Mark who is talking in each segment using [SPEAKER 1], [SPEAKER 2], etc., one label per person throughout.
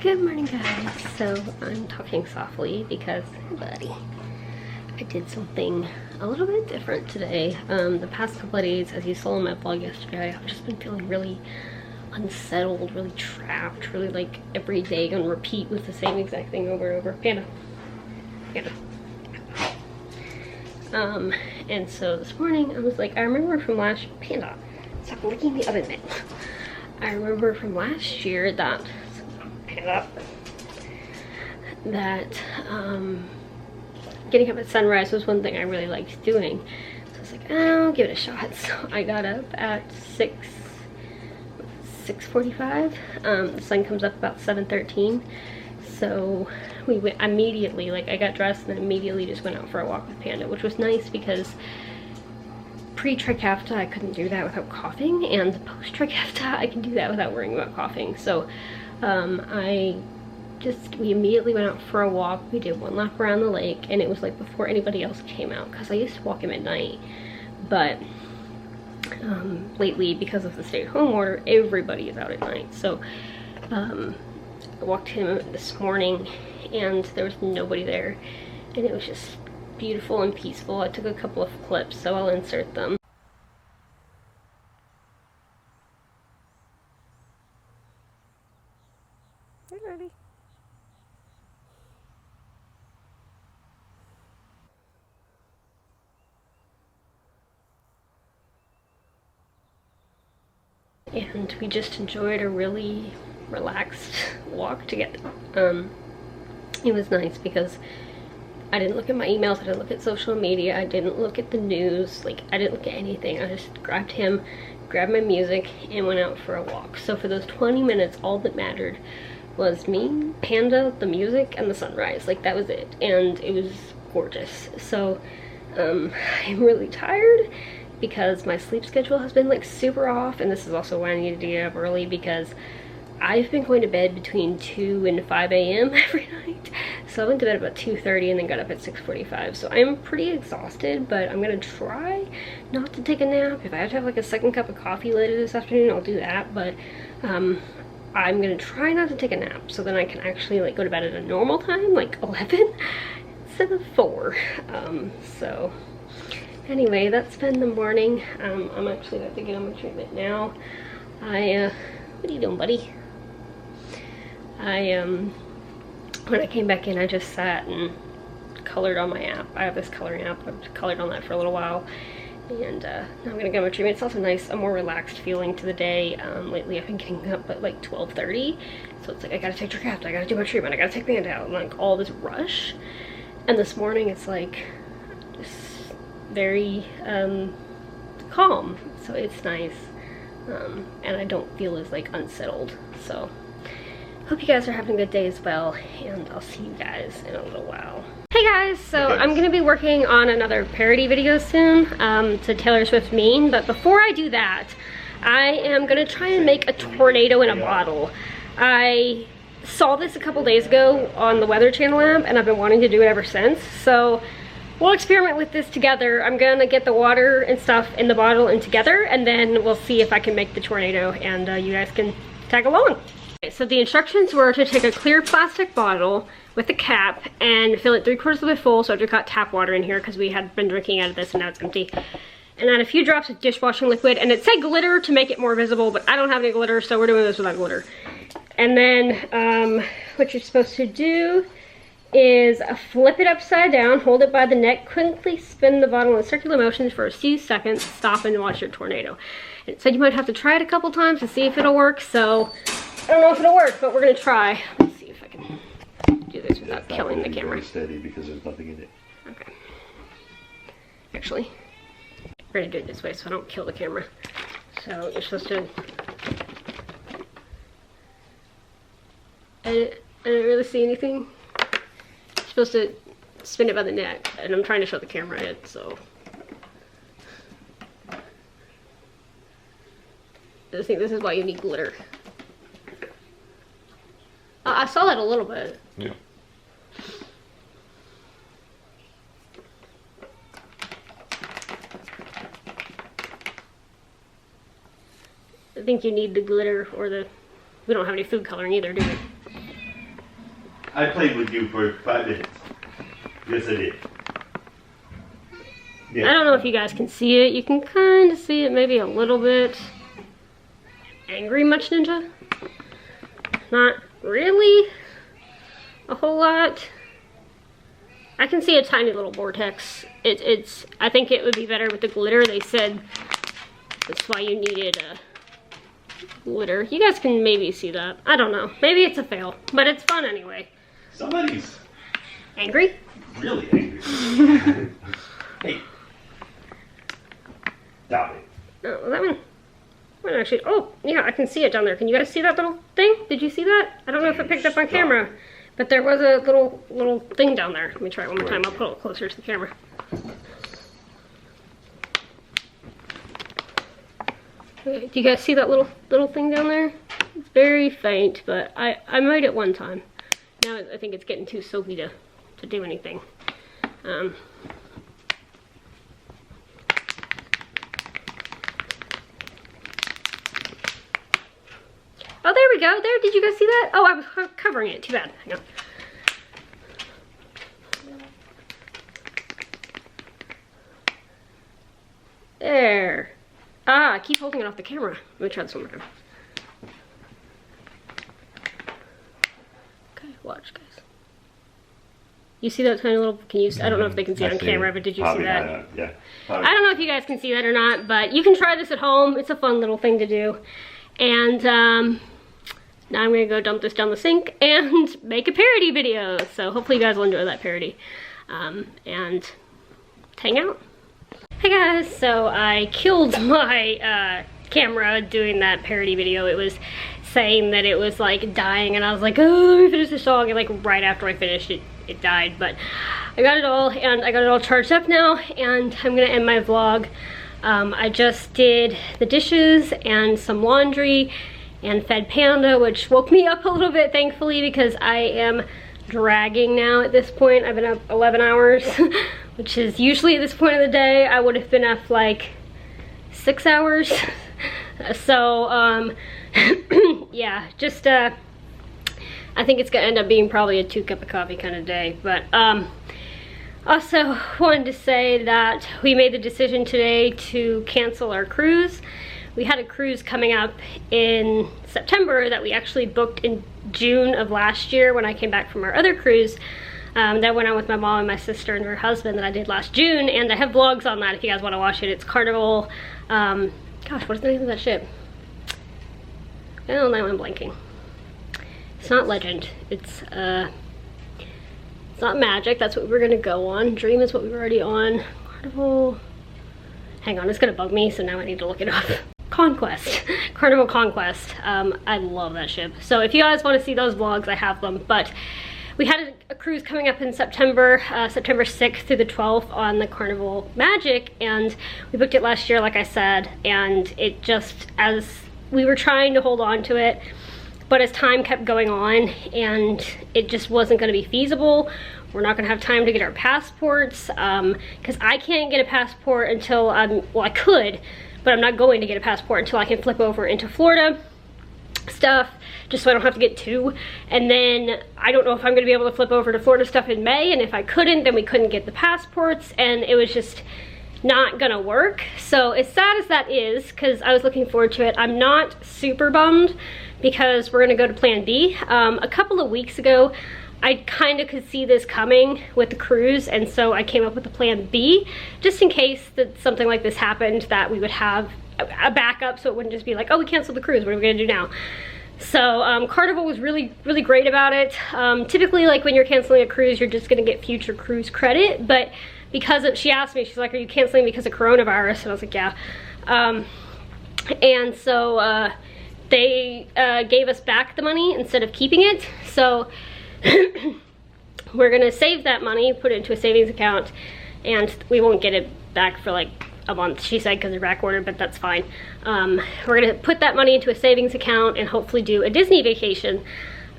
[SPEAKER 1] Good morning, guys. So I'm talking softly because, hey buddy, I did something a little bit different today. The past couple of days, as you saw in my vlog yesterday, I've just been feeling really unsettled, really trapped, really like every day on repeat with the same exact thing over and over. Panda. Panda. And so this morning I was like, I remember from last Panda, stop licking the oven mitt. I remember from last year that getting up at sunrise was one thing I really liked doing. So I was like, oh, I'll give it a shot. So I got up at 6:45. The sun comes up about 7:13. So we went immediately, like I got dressed and then immediately just went out for a walk with Panda, which was nice because pre-Trikafta I couldn't do that without coughing, and post-Trikafta I can do that without worrying about coughing. So we immediately went out for a walk. We did one lap around the lake, and it was like before anybody else came out, because I used to walk him at night, but lately, because of the stay-at-home order, everybody is out at night. So I walked him this morning and there was nobody there, and it was just beautiful and peaceful. I took a couple of clips, so I'll insert them. Hey, ready. And we just enjoyed a really relaxed walk together. It was nice because I didn't look at my emails, I didn't look at social media, I didn't look at the news, like I didn't look at anything. I just grabbed him, grabbed my music, and went out for a walk. So for those 20 minutes, all that mattered was me, Panda, the music, and the sunrise. Like that was it, and it was gorgeous. So I'm really tired because my sleep schedule has been like super off, and this is also why I needed to get up early, because I've been going to bed between 2 and 5 a.m. every night. So I went to bed about 2:30 and then got up at 6:45. So I'm pretty exhausted, but I'm gonna try not to take a nap. If I have to have like a second cup of coffee later this afternoon, I'll do that, but I'm gonna try not to take a nap so then I can actually like go to bed at a normal time, like 11 instead of 4. So anyway, that's been the morning. I'm actually about to get on my treatment now. What are you doing, buddy? When I came back in, I just sat and colored on my app. I have this coloring app. I've colored on that for a little while, and now I'm gonna get my treatment. It's also nice, a more relaxed feeling to the day. Lately I've been getting up at like 12:30, so it's like I gotta take Trikafta, I gotta do my treatment, I gotta take Panda out, and like all this rush. And this morning it's like just very calm, so it's nice. And I don't feel as like unsettled. So hope you guys are having a good day as well, and I'll see you guys in a little while. Hey guys, so I'm gonna be working on another parody video soon to Taylor Swift's Mean, but before I do that, I am gonna try and make a tornado in a bottle. I saw this a couple days ago on the Weather Channel app, and I've been wanting to do it ever since. So we'll experiment with this together. I'm gonna get the water and stuff in the bottle and together, and then we'll see if I can make the tornado, and you guys can tag along. Okay, so the instructions were to take a clear plastic bottle with a cap and fill it 3/4 of it full, so I just got tap water in here because we had been drinking out of this and now it's empty. And add a few drops of dishwashing liquid, and it said glitter to make it more visible, but I don't have any glitter, so we're doing this without glitter. And then what you're supposed to do is flip it upside down, hold it by the neck, quickly spin the bottle in circular motions for a few seconds, stop and watch your tornado. It said you might have to try it a couple times to see if it'll work, so I don't know if it'll work, but we're gonna try. Let's see if I can do this without killing the camera.
[SPEAKER 2] Steady because there's nothing in it.
[SPEAKER 1] Okay. Actually, we're gonna do it this way so I don't kill the camera. So you're supposed to. I didn't really see anything. You're supposed to spin it by the neck, and I'm trying to show the camera it, so. I think this is why you need glitter. I saw that a little bit.
[SPEAKER 2] Yeah.
[SPEAKER 1] I think you need the glitter or the... We don't have any food coloring either, do we?
[SPEAKER 2] I played with you for 5 minutes. Yes, I did. Yeah.
[SPEAKER 1] I don't know if you guys can see it. You can kind of see it maybe a little bit. Angry much, Ninja? Not really a whole lot. I can see a tiny little vortex. I think it would be better with the glitter. They said that's why you needed a glitter. You guys can maybe see that. I don't know. Maybe it's a fail, but it's fun anyway.
[SPEAKER 2] Somebody's
[SPEAKER 1] angry?
[SPEAKER 2] Really angry. Hey. Stop it.
[SPEAKER 1] Oh, that one. Actually, oh, yeah, I can see it down there. Can you guys see that little thing? Did you see that? I don't know if it picked up on camera, but there was a little thing down there. Let me try it one more time. I'll put it closer to the camera. Okay, do you guys see that little thing down there? It's very faint, but I made it one time. Now I think it's getting too soapy to do anything. Oh, there we go. There, did you guys see that? Oh, I was covering it. Too bad. Hang on. There. Ah, I keep holding it off the camera. Let me try this one more time. Okay, watch, guys. You see that tiny little, can you, I don't know if they can see it on camera, but did you see that?
[SPEAKER 2] Yeah.
[SPEAKER 1] I don't know if you guys can see that or not, but you can try this at home. It's a fun little thing to do. And, now I'm gonna go dump this down the sink and make a parody video. So hopefully you guys will enjoy that parody. And hang out. Hey guys, so I killed my camera doing that parody video. It was saying that it was like dying and I was like, oh, let me finish the song. And like right after I finished it, it died. But I got it all and I got it all charged up now and I'm gonna end my vlog. I just did the dishes and some laundry and fed Panda, which woke me up a little bit, thankfully, because I am dragging now at this point. I've been up 11 hours, which is usually at this point of the day, I would have been up like 6 hours. So, yeah, just, I think it's gonna end up being probably a 2 cup of coffee kind of day. But, also wanted to say that we made the decision today to cancel our cruise. We had a cruise coming up in September that we actually booked in June of last year when I came back from our other cruise. That went on with my mom and my sister and her husband that I did last June, and I have vlogs on that if you guys want to watch it. It's Carnival, gosh, what is the name of that ship? Oh, now I'm blanking. It's not Legend, it's not Magic, that's what we were gonna go on. Dream is what we were already on. Carnival, hang on, it's gonna bug me, so now I need to look it up. Conquest, Carnival Conquest. I love that ship. So if you guys want to see those vlogs, I have them. But we had a cruise coming up in September, September 6th through the 12th on the Carnival Magic, and we booked it last year, like I said, and it just, as we were trying to hold on to it, but as time kept going on and it just wasn't going to be feasible. We're not gonna have time to get our passports, because I can't get a passport until well, I could, but I'm not going to get a passport until I can flip over into Florida stuff, just so I don't have to get 2. And then I don't know if I'm gonna be able to flip over to Florida stuff in May, and if I couldn't, then we couldn't get the passports, and it was just not gonna work. So as sad as that is, because I was looking forward to it, I'm not super bummed because we're gonna go to Plan B. A couple of weeks ago, I kind of could see this coming with the cruise, and so I came up with a Plan B, just in case that something like this happened, that we would have a backup, so it wouldn't just be like, oh, we canceled the cruise, what are we gonna do now? So Carnival was really great about it. Typically, like when you're canceling a cruise, you're just gonna get future cruise credit, but because of, she asked me, she's like, are you canceling because of coronavirus? And I was like, yeah. And so they gave us back the money instead of keeping it, so we're gonna save that money, put it into a savings account, and we won't get it back for like a month, she said, because they're back ordered, but that's fine. We're gonna put that money into a savings account and hopefully do a Disney vacation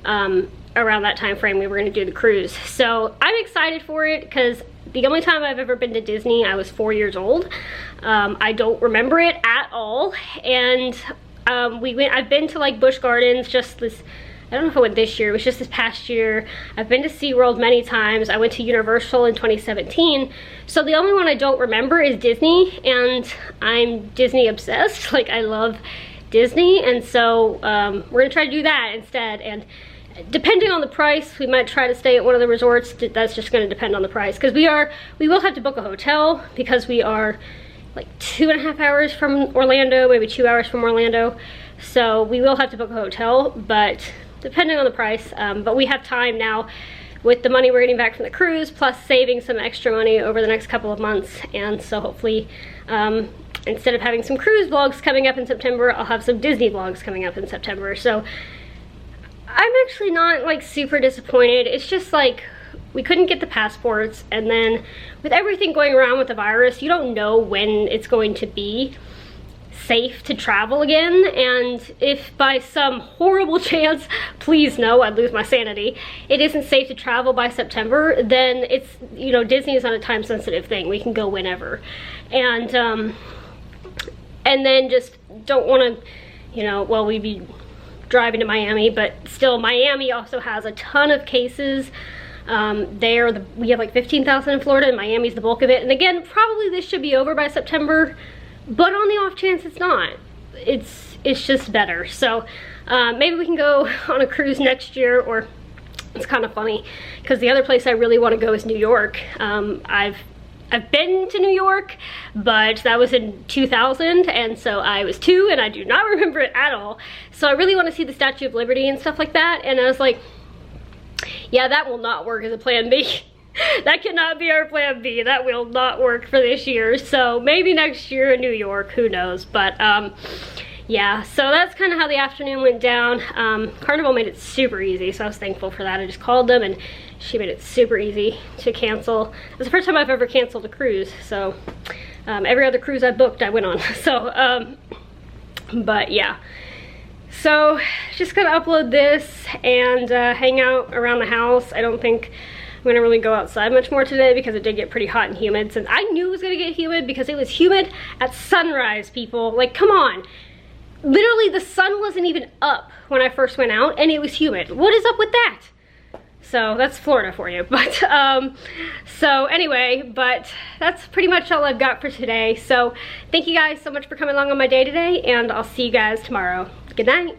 [SPEAKER 1] around that time frame we were gonna do the cruise. So I'm excited for it because the only time I've ever been to Disney, I was 4 years old. I don't remember it at all, and I've been to like Busch Gardens just this I don't know if I went this year, it was just this past year. I've been to SeaWorld many times. I went to Universal in 2017. So the only one I don't remember is Disney, and I'm Disney obsessed. Like, I love Disney, and so we're gonna try to do that instead. And depending on the price, we might try to stay at one of the resorts. That's just gonna depend on the price, because we will have to book a hotel, because we are like 2.5 hours from Orlando, maybe 2 hours from Orlando. So we will have to book a hotel, but depending on the price. But we have time now with the money we're getting back from the cruise, plus saving some extra money over the next couple of months. And so hopefully, instead of having some cruise vlogs coming up in September, I'll have some Disney vlogs coming up in September. So I'm actually not like super disappointed. It's just like, we couldn't get the passports, and then with everything going around with the virus, you don't know when it's going to be safe to travel again. And if by some horrible chance, please no, I'd lose my sanity, it isn't safe to travel by September, then it's, you know, Disney is not a time sensitive thing. We can go whenever. And then just don't want to, you know, well, we'd be driving to Miami, but still Miami also has a ton of cases. We have like 15,000 in Florida, and Miami's the bulk of it. And again, probably this should be over by September, but on the off chance it's not, it's just better. So maybe we can go on a cruise next year. Or it's kind of funny because the other place I really want to go is New York. I've been to New York, but that was in 2000, and so I was 2 and I do not remember it at all. So I really want to see the Statue of Liberty and stuff like that, and I was like, yeah, that will not work as a plan B. That cannot be our plan B. That will not work for this year. So maybe next year in New York, who knows. But yeah, so that's kind of how the afternoon went down. Carnival made it super easy, so I was thankful for that. I just called them and she made it super easy to cancel. It's the first time I've ever canceled a cruise. So every other cruise I booked, I went on. So, but yeah. So just gonna upload this and hang out around the house. I don't think I'm gonna really go outside much more today because it did get pretty hot and humid, since I knew it was gonna get humid because it was humid at sunrise, people. Like, come on. Literally the sun wasn't even up when I first went out and it was humid. What is up with that? So that's Florida for you. But so anyway, but that's pretty much all I've got for today. So thank you guys so much for coming along on my day today, and I'll see you guys tomorrow. Good night.